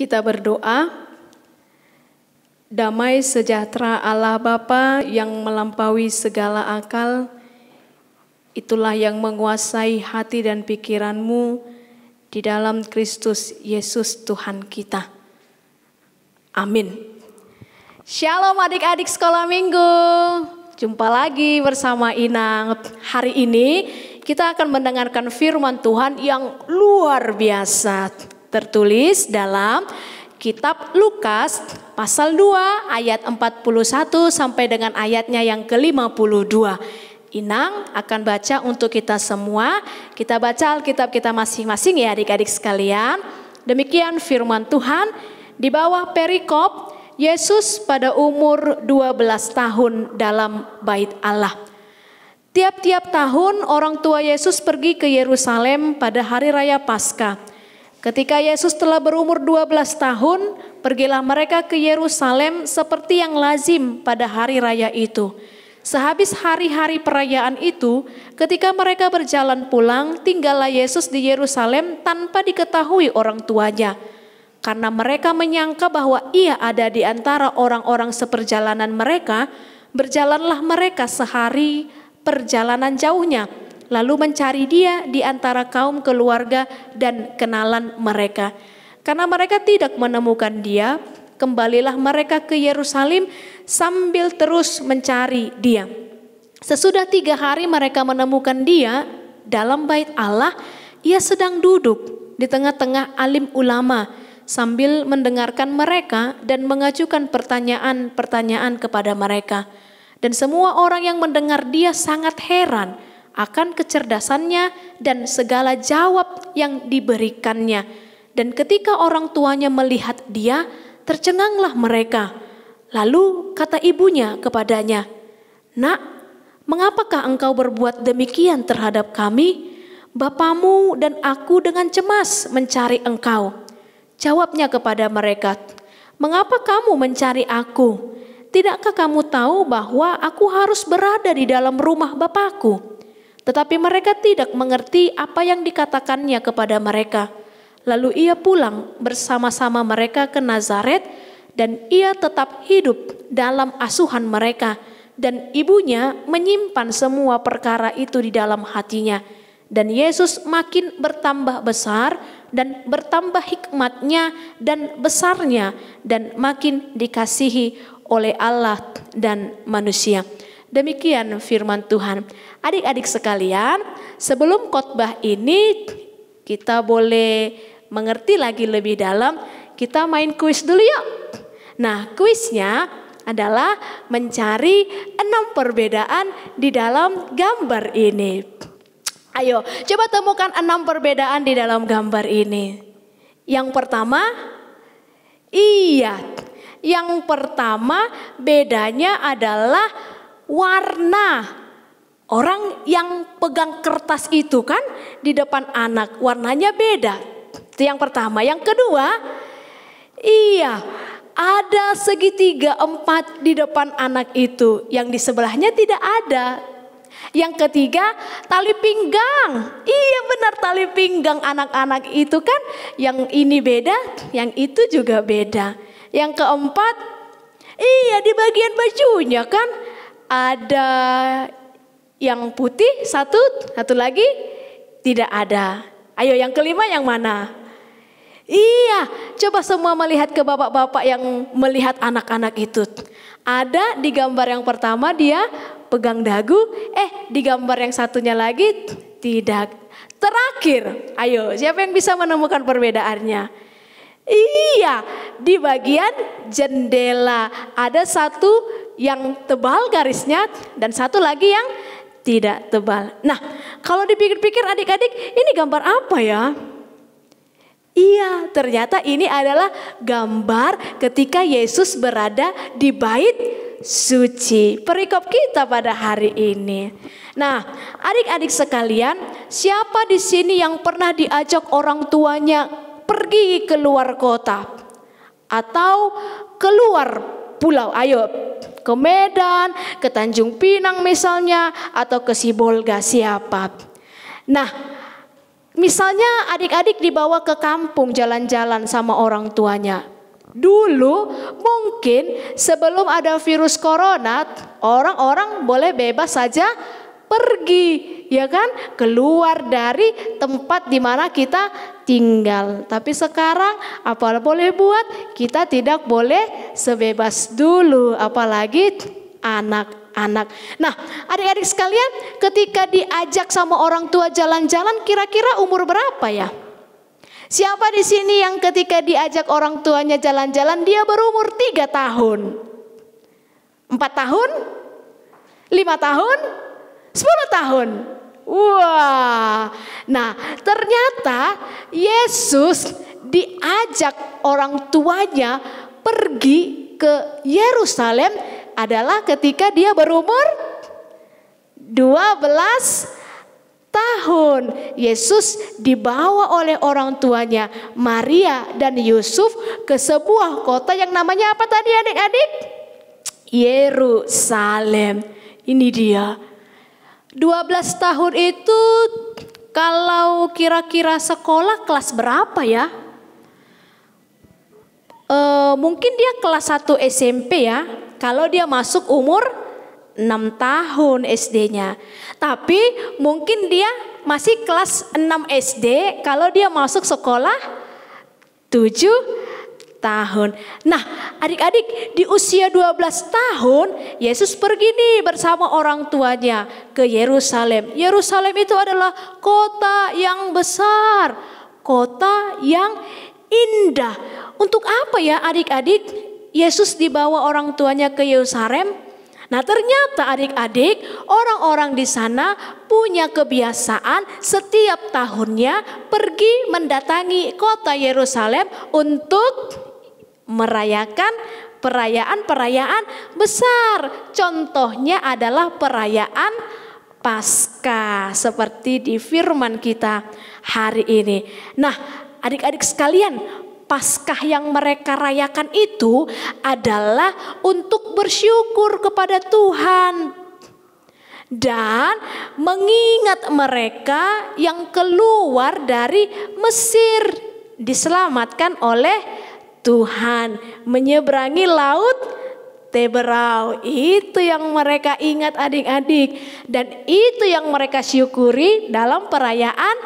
Kita berdoa. Damai sejahtera Allah Bapa yang melampaui segala akal, itulah yang menguasai hati dan pikiranmu di dalam Kristus Yesus Tuhan kita. Amin. Shalom adik-adik sekolah minggu. Jumpa lagi bersama Inang. Hari ini kita akan mendengarkan firman Tuhan yang luar biasa. Tertulis dalam Kitab Lukas pasal 2 ayat 41 sampai dengan ayatnya yang ke-52. Inang akan baca untuk kita semua. Kita baca Alkitab kita masing-masing ya adik-adik sekalian. Demikian firman Tuhan. Di bawah perikop, Yesus pada umur 12 tahun dalam bait Allah. Tiap-tiap tahun orang tua Yesus pergi ke Yerusalem pada hari raya Paskah. Ketika Yesus telah berumur 12 tahun, pergilah mereka ke Yerusalem seperti yang lazim pada hari raya itu. Sehabis hari-hari perayaan itu, ketika mereka berjalan pulang, tinggallah Yesus di Yerusalem tanpa diketahui orang tuanya. Karena mereka menyangka bahwa ia ada di antara orang-orang seperjalanan mereka, berjalanlah mereka sehari perjalanan jauhnya, lalu mencari dia di antara kaum keluarga dan kenalan mereka. Karena mereka tidak menemukan dia, kembalilah mereka ke Yerusalem sambil terus mencari dia. Sesudah 3 hari mereka menemukan dia dalam bait Allah. Ia sedang duduk di tengah-tengah alim ulama sambil mendengarkan mereka dan mengajukan pertanyaan-pertanyaan kepada mereka. Dan semua orang yang mendengar dia sangat heran akan kecerdasannya dan segala jawab yang diberikannya. Dan ketika orang tuanya melihat dia, tercenganglah mereka. Lalu kata ibunya kepadanya, "Nak, mengapakah engkau berbuat demikian terhadap kami? Bapamu dan aku dengan cemas mencari engkau." Jawabnya kepada mereka, "Mengapa kamu mencari aku? Tidakkah kamu tahu bahwa aku harus berada di dalam rumah Bapakku?" Tetapi mereka tidak mengerti apa yang dikatakannya kepada mereka. Lalu ia pulang bersama-sama mereka ke Nazaret, dan ia tetap hidup dalam asuhan mereka. Dan ibunya menyimpan semua perkara itu di dalam hatinya. Dan Yesus makin bertambah besar dan bertambah hikmatnya dan besarnya, dan makin dikasihi oleh Allah dan manusia. Demikian firman Tuhan. Adik-adik sekalian, sebelum khotbah ini kita boleh mengerti lagi lebih dalam, kita main kuis dulu yuk. Nah, kuisnya adalah mencari 6 perbedaan di dalam gambar ini. Ayo, coba temukan 6 perbedaan di dalam gambar ini. Yang pertama, yang pertama bedanya adalah warna. Orang yang pegang kertas itu kan di depan anak, warnanya beda. Itu yang pertama. Yang kedua, ada segitiga 4 di depan anak itu, yang di sebelahnya tidak ada. Yang ketiga, tali pinggang. Iya benar, tali pinggang anak-anak itu kan, yang ini beda, yang itu juga beda. Yang keempat, di bagian bajunya kan ada yang putih satu lagi tidak ada. Ayo yang kelima yang mana? Coba semua melihat ke bapak-bapak yang melihat anak-anak itu. Ada di gambar yang pertama dia pegang dagu, di gambar yang satunya lagi tidak. Terakhir, ayo siapa yang bisa menemukan perbedaannya? Di bagian jendela ada satu yang tebal garisnya dan satu lagi yang tidak tebal. Nah, kalau dipikir-pikir adik-adik, ini gambar apa ya? Ternyata ini adalah gambar ketika Yesus berada di bait suci. Perikop kita pada hari ini. Nah, adik-adik sekalian, siapa di sini yang pernah diajak orang tuanya pergi keluar kota atau keluar pulau? Ayo, ke Medan, ke Tanjung Pinang misalnya, atau ke Sibolga, siapa? Nah, Misalnya adik-adik dibawa ke kampung jalan-jalan sama orang tuanya. Dulu mungkin sebelum ada virus corona, orang-orang boleh bebas saja pergi, ya kan, keluar dari tempat di mana kita tinggal. Tapi sekarang apa boleh buat? Kita tidak boleh sebebas dulu, apalagi anak-anak. Nah, adik-adik sekalian, ketika diajak sama orang tua jalan-jalan, kira-kira umur berapa ya? Siapa di sini yang ketika diajak orang tuanya jalan-jalan dia berumur 3 tahun? 4 tahun? 5 tahun? 10 tahun? Wah. Nah, ternyata Yesus diajak orang tuanya pergi ke Yerusalem adalah ketika dia berumur 12 tahun. Yesus dibawa oleh orang tuanya Maria dan Yusuf ke sebuah kota yang namanya apa tadi adik-adik? Yerusalem. Ini dia. 12 tahun itu kalau kira-kira sekolah kelas berapa ya? Mungkin dia kelas 1 SMP ya. Kalau dia masuk umur 6 tahun SD-nya. Tapi mungkin dia masih kelas 6 SD kalau dia masuk sekolah 7 tahun. Nah, adik-adik, di usia 12 tahun Yesus pergi nih bersama orang tuanya ke Yerusalem. Yerusalem itu adalah kota yang besar, kota yang indah. Untuk apa ya adik-adik Yesus dibawa orang tuanya ke Yerusalem? Nah, ternyata adik-adik, orang-orang di sana punya kebiasaan setiap tahunnya pergi mendatangi kota Yerusalem untuk merayakan perayaan-perayaan besar. Contohnya adalah perayaan Paskah seperti di firman kita hari ini. Nah, adik-adik sekalian, Paskah yang mereka rayakan itu adalah untuk bersyukur kepada Tuhan dan mengingat mereka yang keluar dari Mesir diselamatkan oleh Tuhan menyeberangi laut Teberau. Itu yang mereka ingat adik-adik, dan itu yang mereka syukuri dalam perayaan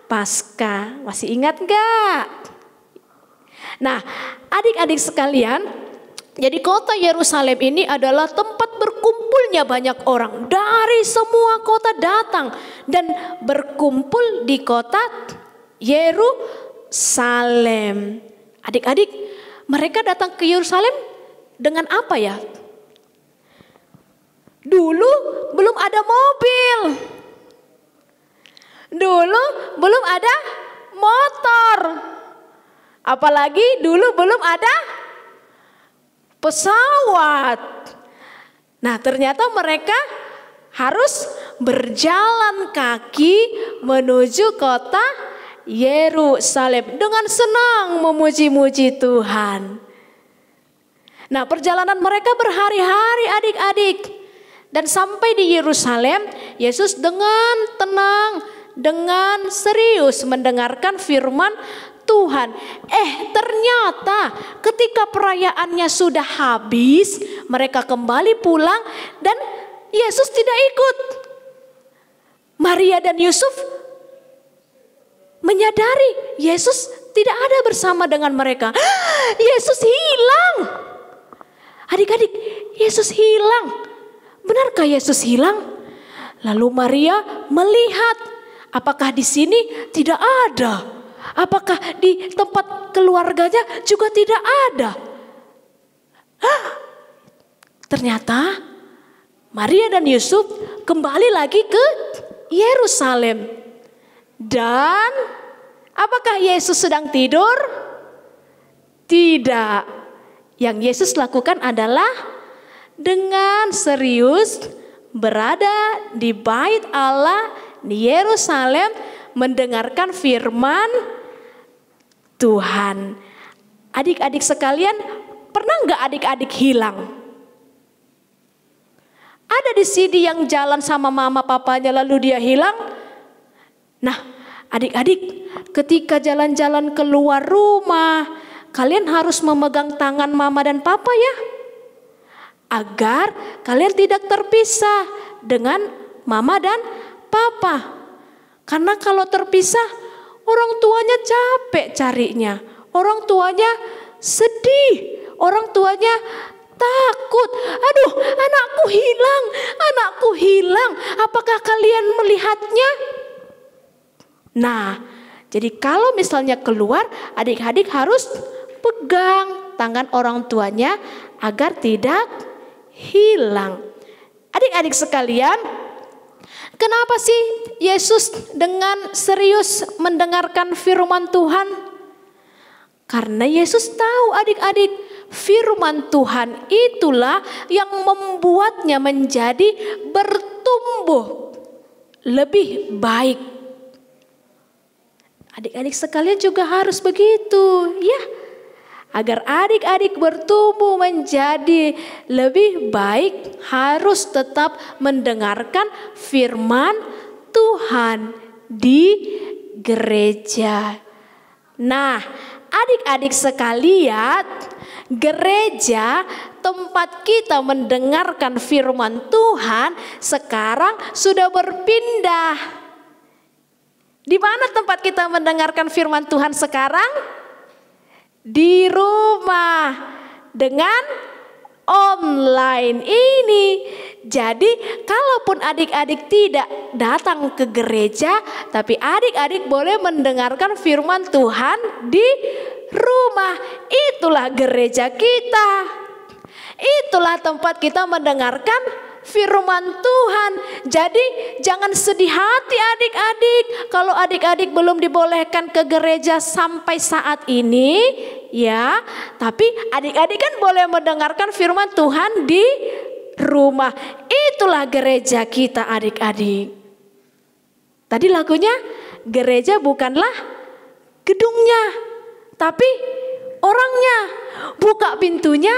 Paskah. Masih ingat gak? Nah, adik-adik sekalian, jadi kota Yerusalem ini adalah tempat berkumpulnya banyak orang dari semua kota datang dan berkumpul di kota Yerusalem. Adik-adik, mereka datang ke Yerusalem dengan apa ya? Dulu belum ada mobil. Dulu belum ada motor. Apalagi dulu belum ada pesawat. Nah, ternyata mereka harus berjalan kaki menuju kota Yerusalem dengan senang memuji-muji Tuhan. Nah, perjalanan mereka berhari-hari adik-adik. Dan sampai di Yerusalem, Yesus dengan tenang, dengan serius mendengarkan firman Tuhan. Ternyata ketika perayaannya sudah habis, mereka kembali pulang dan Yesus tidak ikut. Maria dan Yusuf menyadari Yesus tidak ada bersama dengan mereka. Yesus hilang. Adik-adik, Yesus hilang. Benarkah Yesus hilang? Lalu Maria melihat, apakah di sini tidak ada? Apakah di tempat keluarganya juga tidak ada? Ternyata Maria dan Yusuf kembali lagi ke Yerusalem. Dan apakah Yesus sedang tidur? Tidak. Yang Yesus lakukan adalah dengan serius berada di bait Allah di Yerusalem mendengarkan firman Tuhan. Adik-adik sekalian, pernah nggak adik-adik hilang? Ada di sini yang jalan sama mama papanya lalu dia hilang? Nah, Adik-adik, ketika jalan-jalan keluar rumah, kalian harus memegang tangan mama dan papa ya, agar kalian tidak terpisah dengan mama dan papa. Karena kalau terpisah, orang tuanya capek carinya, orang tuanya sedih, orang tuanya takut. Aduh, anakku hilang, anakku hilang. Apakah kalian melihatnya? Nah, jadi kalau misalnya keluar, adik-adik harus pegang tangan orang tuanya agar tidak hilang. Adik-adik sekalian, kenapa sih Yesus dengan serius mendengarkan firman Tuhan? Karena Yesus tahu adik-adik, firman Tuhan itulah yang membuatnya menjadi bertumbuh lebih baik. Adik-adik sekalian juga harus begitu ya. Agar adik-adik bertumbuh menjadi lebih baik, harus tetap mendengarkan firman Tuhan di gereja. Nah, adik-adik sekalian, gereja tempat kita mendengarkan firman Tuhan sekarang sudah berpindah. Di mana tempat kita mendengarkan firman Tuhan sekarang? Di rumah dengan online ini. Jadi kalaupun adik-adik tidak datang ke gereja, tapi adik-adik boleh mendengarkan firman Tuhan di rumah. Itulah gereja kita. Itulah tempat kita mendengarkan firman Tuhan. Jadi jangan sedih hati adik-adik kalau adik-adik belum dibolehkan ke gereja sampai saat ini ya. Tapi adik-adik kan boleh mendengarkan firman Tuhan di rumah. Itulah gereja kita adik-adik. Tadi lagunya, gereja bukanlah gedungnya, tapi orangnya. Buka pintunya,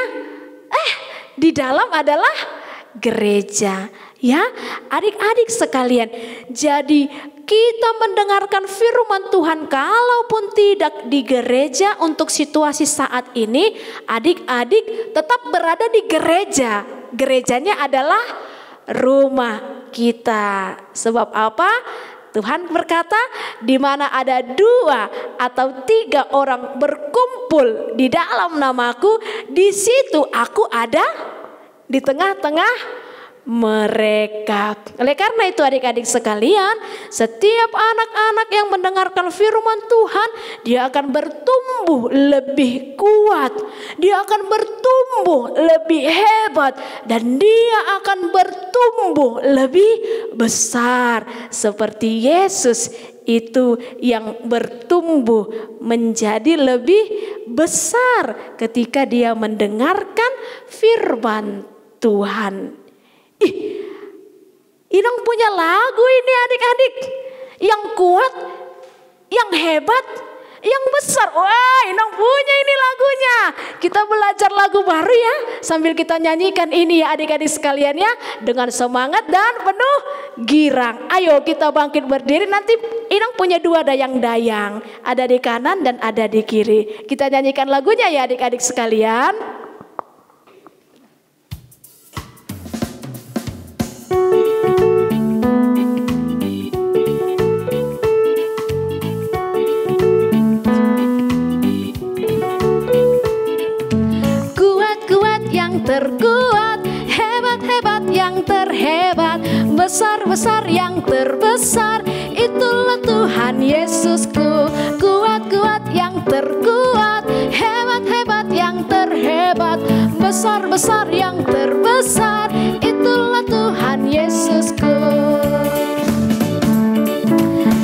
di dalam adalah gereja ya. Adik-adik sekalian, jadi kita mendengarkan firman Tuhan kalaupun tidak di gereja untuk situasi saat ini, adik-adik tetap berada di gereja. Gerejanya adalah rumah kita. Sebab apa? Tuhan berkata, di mana ada 2 atau 3 orang berkumpul di dalam namaku, di situ aku ada di tengah-tengah mereka. Oleh karena itu adik-adik sekalian, setiap anak-anak yang mendengarkan firman Tuhan, dia akan bertumbuh lebih kuat, dia akan bertumbuh lebih hebat, dan dia akan bertumbuh lebih besar seperti Yesus itu yang bertumbuh menjadi lebih besar ketika dia mendengarkan firman Tuhan. Inang punya lagu ini adik-adik, yang kuat, yang hebat, yang besar. Wah, Inang punya ini lagunya. Kita belajar lagu baru ya, sambil kita nyanyikan ini ya adik-adik sekalian ya, dengan semangat dan penuh girang. Ayo kita bangkit berdiri. Nanti Inang punya 2 dayang-dayang, ada di kanan dan ada di kiri. Kita nyanyikan lagunya ya adik-adik sekalian. Terkuat, hebat-hebat yang terhebat, besar-besar yang terbesar, itulah Tuhan Yesusku. Kuat-kuat yang terkuat, hebat-hebat yang terhebat, besar-besar yang terbesar, itulah Tuhan Yesusku.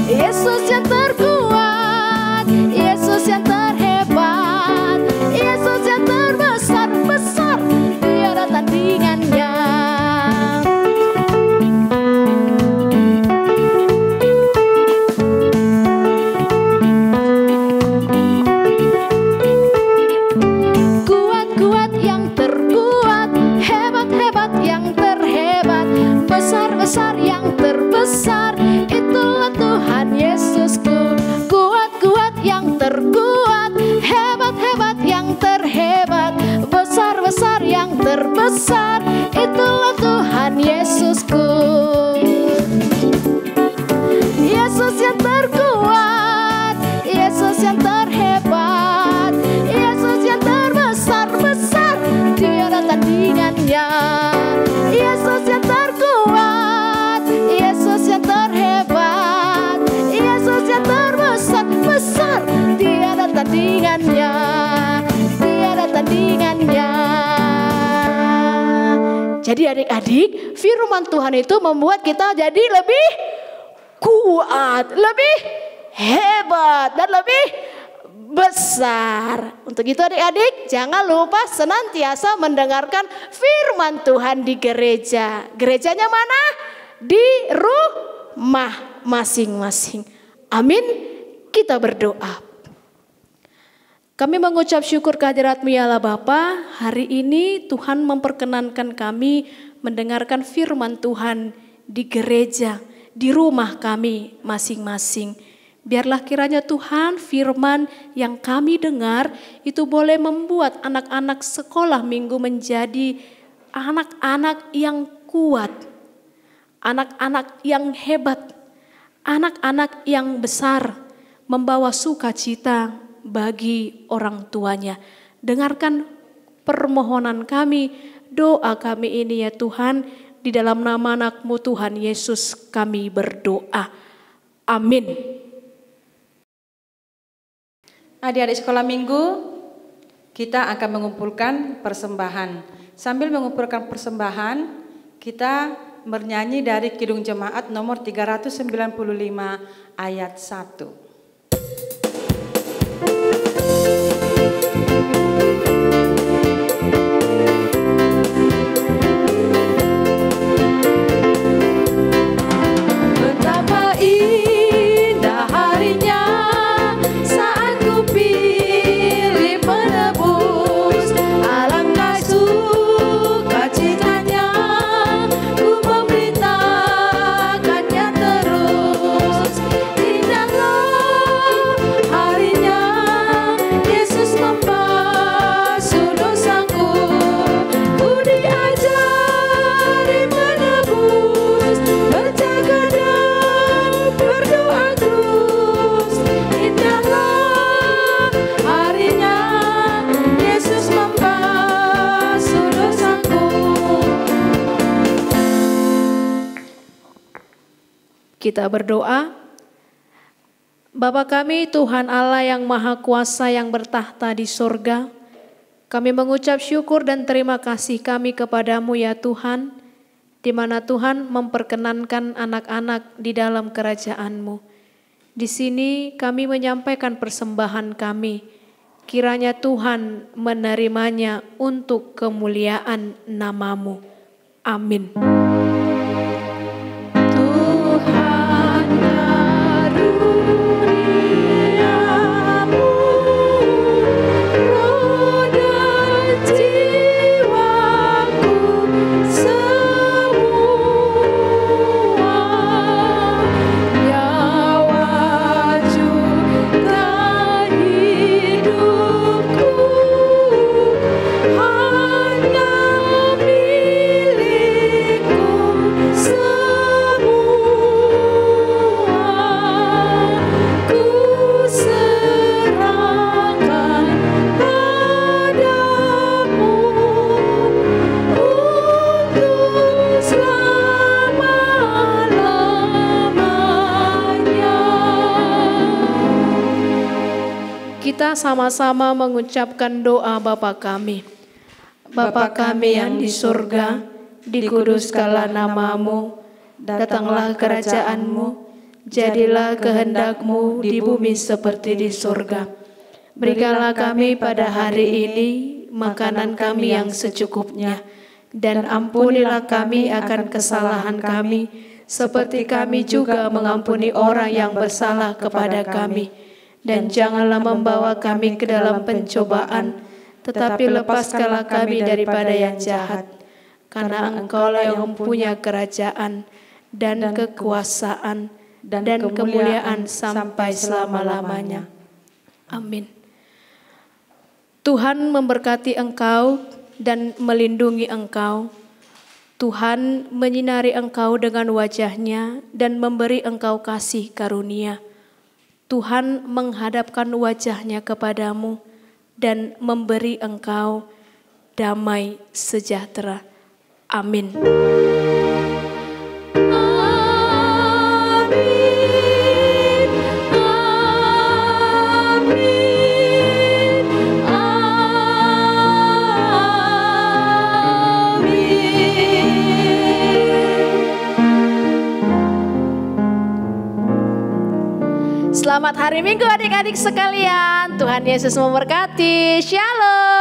Yesus yang terkuat, Yesus yang terhebat, Yesus yang terbesar, besar tiada tandingannya. Kuat-kuat yang terkuat, besar, itulah Tuhan Yesusku. Yesus yang terkuat, Yesus yang terhebat, Yesus yang terbesar-besar, tiada tandingannya. Yesus yang terkuat, Yesus yang terhebat, Yesus yang terbesar-besar, tiada tandingannya, tiada tandingannya. Jadi adik-adik, firman Tuhan itu membuat kita jadi lebih kuat, lebih hebat, dan lebih besar. Untuk itu adik-adik, jangan lupa senantiasa mendengarkan firman Tuhan di gereja. Gerejanya mana? Di rumah masing-masing. Amin. Kita berdoa. Kami mengucap syukur kehadirat-Mu ya Allah Bapa. Hari ini Tuhan memperkenankan kami mendengarkan firman Tuhan di gereja, di rumah kami masing-masing. Biarlah kiranya Tuhan firman yang kami dengar itu boleh membuat anak-anak sekolah minggu menjadi anak-anak yang kuat, anak-anak yang hebat, anak-anak yang besar, membawa sukacita bagi orang tuanya. Dengarkan permohonan kami, doa kami ini ya Tuhan, di dalam nama anak-Mu Tuhan Yesus kami berdoa. Amin. Adik-adik sekolah minggu, kita akan mengumpulkan persembahan. Sambil mengumpulkan persembahan, kita bernyanyi dari Kidung Jemaat nomor 395 ayat 1. Kita berdoa. Bapa kami, Tuhan Allah yang Maha Kuasa yang bertahta di sorga, kami mengucap syukur dan terima kasih kami kepadamu ya Tuhan, di mana Tuhan memperkenankan anak-anak di dalam kerajaan-Mu. Di sini kami menyampaikan persembahan kami, kiranya Tuhan menerimanya untuk kemuliaan nama-Mu. Amin. Kita sama-sama mengucapkan doa Bapa kami. Bapa kami yang di surga, dikuduskanlah nama-Mu, datanglah kerajaan-Mu, jadilah kehendak-Mu di bumi seperti di surga. Berikanlah kami pada hari ini makanan kami yang secukupnya, dan ampunilah kami akan kesalahan kami, seperti kami juga mengampuni orang yang bersalah kepada kami. Dan janganlah membawa kami ke dalam pencobaan, tetapi lepaskanlah kami daripada yang jahat. Karena Engkaulah yang mempunyai kerajaan dan kekuasaan dan kemuliaan sampai selama-lamanya. Amin. Tuhan memberkati engkau dan melindungi engkau. Tuhan menyinari engkau dengan wajah-Nya dan memberi engkau kasih karunia. Tuhan menghadapkan wajah-Nya kepadamu dan memberi engkau damai sejahtera. Amin. Selamat hari Minggu adik-adik sekalian. Tuhan Yesus memberkati. Shalom.